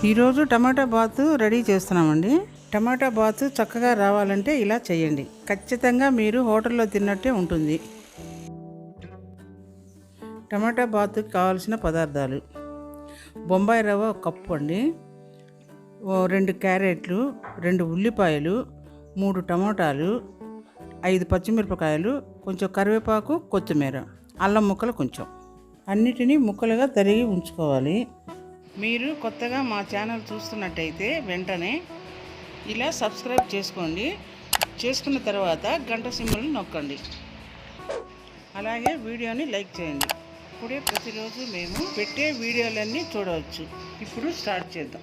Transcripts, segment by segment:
ఈరోజు టమాటా బాతు రెడీ చేస్తున్నామండి. టమాటా బాతు చక్కగా రావాలంటే ఇలా చేయండి. ఖచ్చితంగా మీరు హోటల్లో తిన్నట్టే ఉంటుంది. టమాటా బాతుకి కావాల్సిన పదార్థాలు: బొంబాయి రవ్వ 1 కప్పు అండి, 2 క్యారెట్లు, 2 ఉల్లిపాయలు, 3 టమాటాలు, 5 పచ్చిమిరపకాయలు, కొంచెం కరివేపాకు, కొత్తిమీర, అల్లం ముక్కలు కొంచెం. అన్నిటినీ ముక్కలుగా తరిగి ఉంచుకోవాలి. మీరు కొత్తగా మా ఛానల్ చూస్తున్నట్టయితే వెంటనే ఇలా సబ్స్క్రైబ్ చేసుకోండి. చేసుకున్న తర్వాత గంట సింబల్ని నొక్కండి. అలాగే వీడియోని లైక్ చేయండి. ఇప్పుడే ప్రతిరోజు మేము పెట్టే వీడియోలన్నీ చూడవచ్చు. ఇప్పుడు స్టార్ట్ చేద్దాం.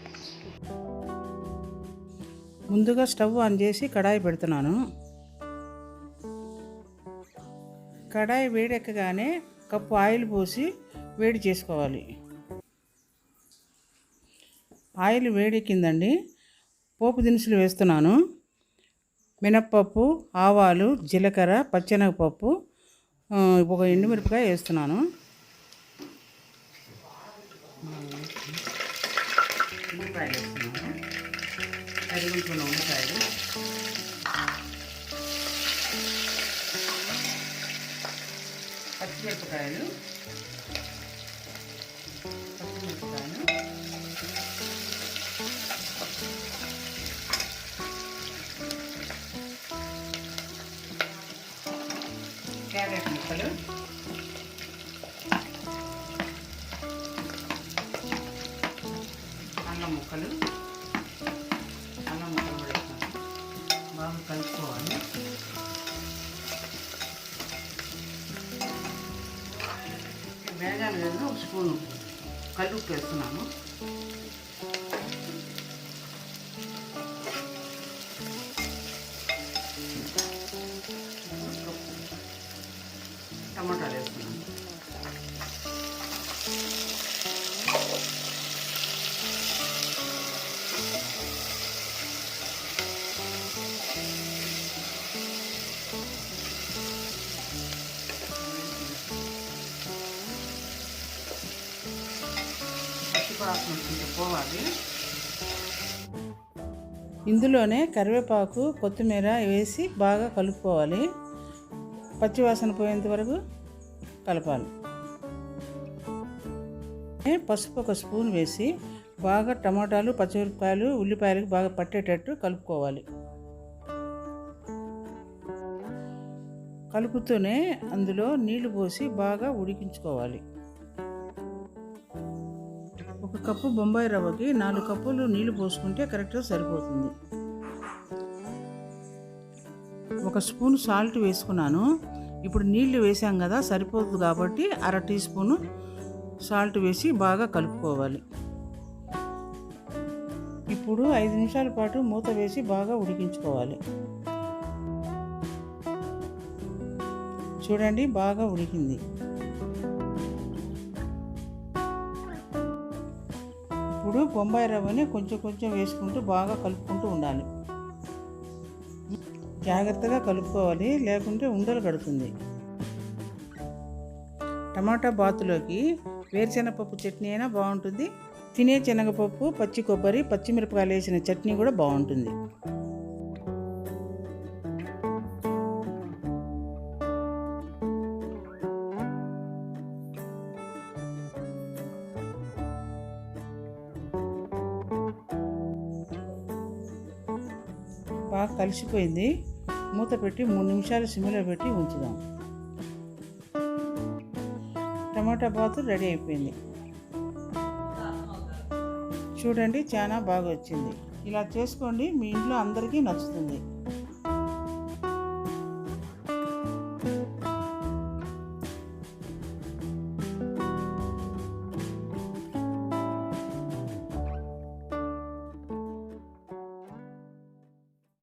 ముందుగా స్టవ్ ఆన్ చేసి కడాయి పెడుతున్నాను. కడాయి వేడెక్కగానే కప్పు ఆయిల్ పోసి వేడి చేసుకోవాలి. ఆయిల్ వేడెక్కిందండి. పోపు దినుసులు వేస్తున్నాను. మినప్పప్పు, ఆవాలు, జీలకర్ర, పచ్చెనగపప్పు, ఒక ఎండుమిరపకాయ వేస్తున్నాను. ఉల్లిపాయలు వేస్తున్నాను. తరిగించుకున్న ఉల్లిపాయలు, పచ్చిమిరపకాయలు, క్యారెట్ ముక్కలు, అల్లం ముక్కలు కూడా బాగా కలుపుకోవాలి. వేగాలి కదా, 1 స్పూను కల్లుప్పు వేస్తున్నాను. టమాటాలు వేస్తున్నాను. పచ్చివాసన పోవాలి. ఇందులోనే కరివేపాకు, కొత్తిమీర వేసి బాగా కలుపుకోవాలి. పచ్చివాసన పోయేంత వరకు కలపాలి. పసుపు 1 స్పూన్ వేసి బాగా టమాటాలు, పచ్చిమిరపకాయలు, ఉల్లిపాయలకు బాగా పట్టేటట్టు కలుపుకోవాలి. కలుపుతూనే అందులో నీళ్లు పోసి బాగా ఉడికించుకోవాలి. 1 కప్పు బొంబాయి రవ్వకి 4 కప్పులు నీళ్లు పోసుకుంటే కరెక్ట్గా సరిపోతుంది. 1 స్పూన్ సాల్ట్ వేసుకున్నాను. ఇప్పుడు నీళ్లు వేసాం కదా, సరిపోతుంది కాబట్టి 1/2 టీ స్పూను సాల్ట్ వేసి బాగా కలుపుకోవాలి. ఇప్పుడు 5 నిమిషాల పాటు మూత వేసి బాగా ఉడికించుకోవాలి. చూడండి, బాగా ఉడికింది. ఇప్పుడు బొంబాయి రవ్వని కొంచెం కొంచెం వేసుకుంటూ బాగా కలుపుకుంటూ ఉండాలి. జాగ్రత్తగా కలుపుకోవాలి, లేకుంటే ఉండలు కడుతుంది. టమాటా బాతులోకి వేరుశనగపప్పు చట్నీ అయినా బాగుంటుంది. తినే శనగపప్పు, పచ్చి కొబ్బరి, పచ్చిమిరపకాయలు వేసిన చట్నీ కూడా బాగుంటుంది. బాగా కలిసిపోయింది. మూత పెట్టి 3 నిమిషాలు సిమ్లో పెట్టి ఉంచుదాం. టమాటా బాతు రెడీ అయిపోయింది. చూడండి, చాలా బాగా వచ్చింది. ఇలా చేసుకోండి, మీ ఇంట్లో అందరికీ నచ్చుతుంది.